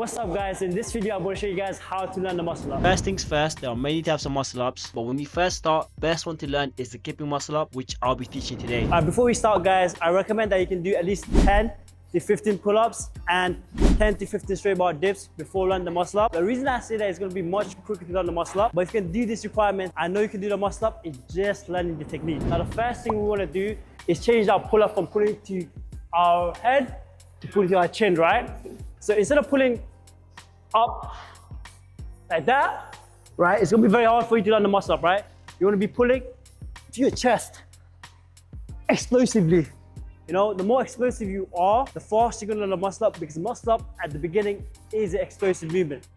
What's up guys, in this video I'm going to show you guys how to learn the muscle up. First things first, there are many types of muscle ups, but when we first start, best one to learn is the kipping muscle up, which I'll be teaching today. Before we start guys, I recommend that you can do at least 10 to 15 pull-ups and 10 to 15 straight bar dips before learning the muscle up. The reason I say that is going to be much quicker to learn the muscle up, but if you can do this requirement, I know you can do the muscle up, it's just learning the technique. Now the first thing we want to do is change our pull-up from pulling to our head to pulling to our chin, right? So instead of pulling up like that, right, it's gonna be very hard for you to learn the muscle up, right? You wanna be pulling to your chest explosively. You know, the more explosive you are, the faster you're gonna learn the muscle up, because muscle up at the beginning is an explosive movement.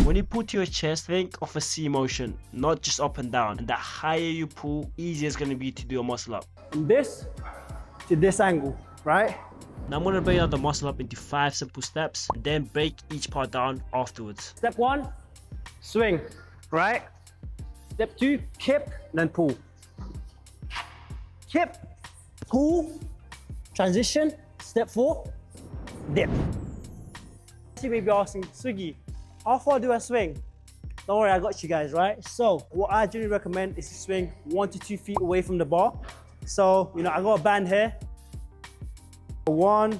When you pull to your chest, think of a C motion, not just up and down. And the higher you pull, easier it's gonna be to do a muscle up. From this to this angle, right? Now I'm going to break down the muscle up into 5 simple steps and then break each part down afterwards. Step 1, swing, right? Step 2, kip, then pull. Kip, pull, transition. Step 4, dip. You may be asking, Sugii, how far do I swing? Don't worry, I got you guys, right? So what I generally recommend is to swing 1 to 2 feet away from the bar. So, you know, I got a band here. 1,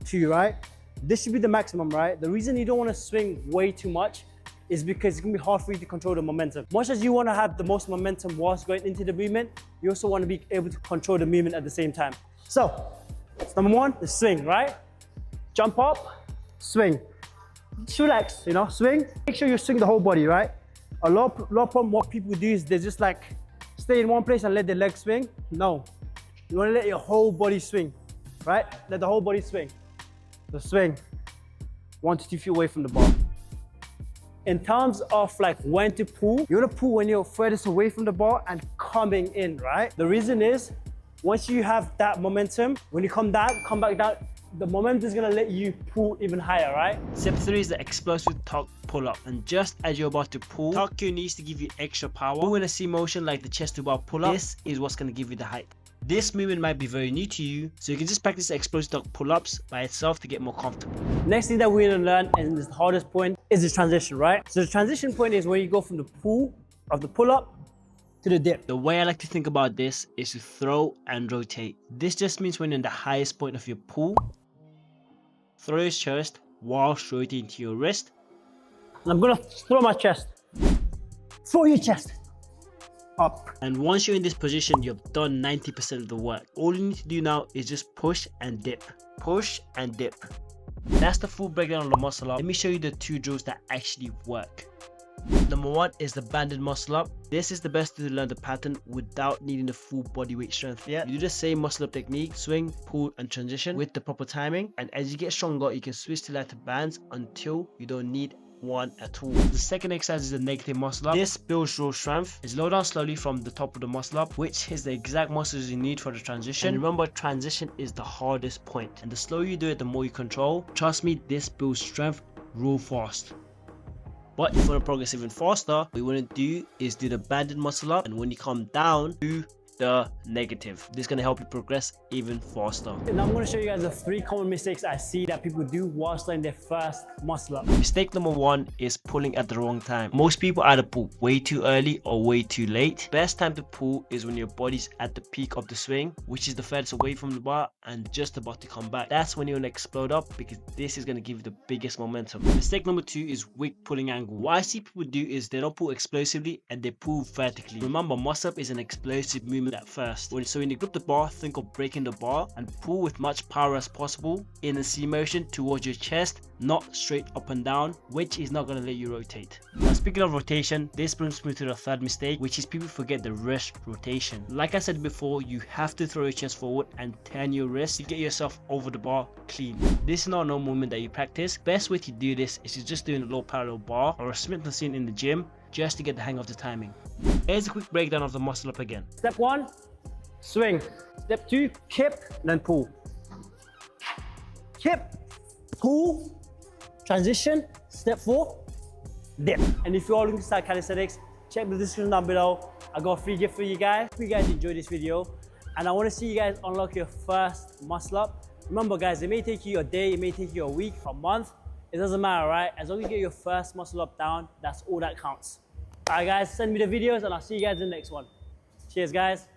2, right? This should be the maximum, right? The reason you don't want to swing way too much is because it's going to be hard for you to control the momentum. Much as you want to have the most momentum whilst going into the movement, you also want to be able to control the movement at the same time. So, number 1, the swing, right? Jump up, swing. Just relax, you know, swing. Make sure you swing the whole body, right? A lot of problem, what people do is they just like stay in one place and let their legs swing. No, you want to let your whole body swing. Right? Let the whole body swing. So swing 1 to 2 feet away from the bar. In terms of like when to pull, you want to pull when you're furthest away from the bar and coming in, right? The reason is, once you have that momentum, when you come down, come back down, the momentum is going to let you pull even higher, right? Step 3 is the explosive tuck pull up. And just as you're about to pull, tuck your knees to give you extra power. Pull in a C motion like the chest to bar pull up. This is what's going to give you the height. This movement might be very new to you, so you can just practice the explosive tuck pull-ups by itself to get more comfortable. Next thing that we're going to learn, and this is the hardest point, is the transition, right? So the transition point is where you go from the pull of the pull-up to the dip. The way I like to think about this is to throw and rotate. This just means when you're in the highest point of your pull, throw your chest whilst rotating to your wrist. And I'm going to throw my chest. Throw your chest up. And once you're in this position, you've done 90% of the work. All you need to do now is just push and dip. Push and dip. That's the full breakdown of the muscle up. Let me show you the 2 drills that actually work. Number 1 is the banded muscle up. This is the best to learn the pattern without needing the full body weight strength. Yeah, you do the same muscle up technique, swing, pull and transition with the proper timing. And as you get stronger, you can switch to lighter bands until you don't need one at all. The second exercise is the negative muscle up. This builds raw strength. It's low down slowly from the top of the muscle up, which is the exact muscles you need for the transition. And remember, transition is the hardest point, and the slower you do it, the more you control. Trust me, this builds strength real fast. But if you want to progress even faster, what you want to do is do the banded muscle up, and when you come down, do the negative. This is going to help you progress even faster. And I'm going to show you guys the 3 common mistakes I see that people do whilst learning their first muscle up. Mistake number 1 is pulling at the wrong time. Most people either pull way too early or way too late. Best time to pull is when your body's at the peak of the swing, which is the furthest away from the bar and just about to come back. That's when you're going to explode up, because this is going to give you the biggest momentum. Mistake number 2 is weak pulling angle. What I see people do is they don't pull explosively and they pull vertically. Remember, muscle up is an explosive movement at first. So when you grip the bar, think of breaking the bar and pull with much power as possible in a C motion towards your chest, not straight up and down, which is not going to let you rotate. Now speaking of rotation, this brings me to the 3rd mistake, which is people forget the wrist rotation. Like I said before, you have to throw your chest forward and turn your wrist to get yourself over the bar clean. This is not a normal movement that you practice. Best way to do this is to just do a low parallel bar or a Smith & Scene in the gym, just to get the hang of the timing. Here's a quick breakdown of the muscle up again. Step 1, swing. Step 2, kip, then pull. Kip, pull, transition. Step 4, dip. And if you're all looking to start calisthenics, check the description down below. I got a free gift for you guys. Hope you guys enjoyed this video, and I want to see you guys unlock your first muscle up. Remember guys, it may take you a day, it may take you a week, a month. It doesn't matter, right? As long as you get your first muscle up down, that's all that counts. All right, guys, send me the videos and I'll see you guys in the next one. Cheers, guys.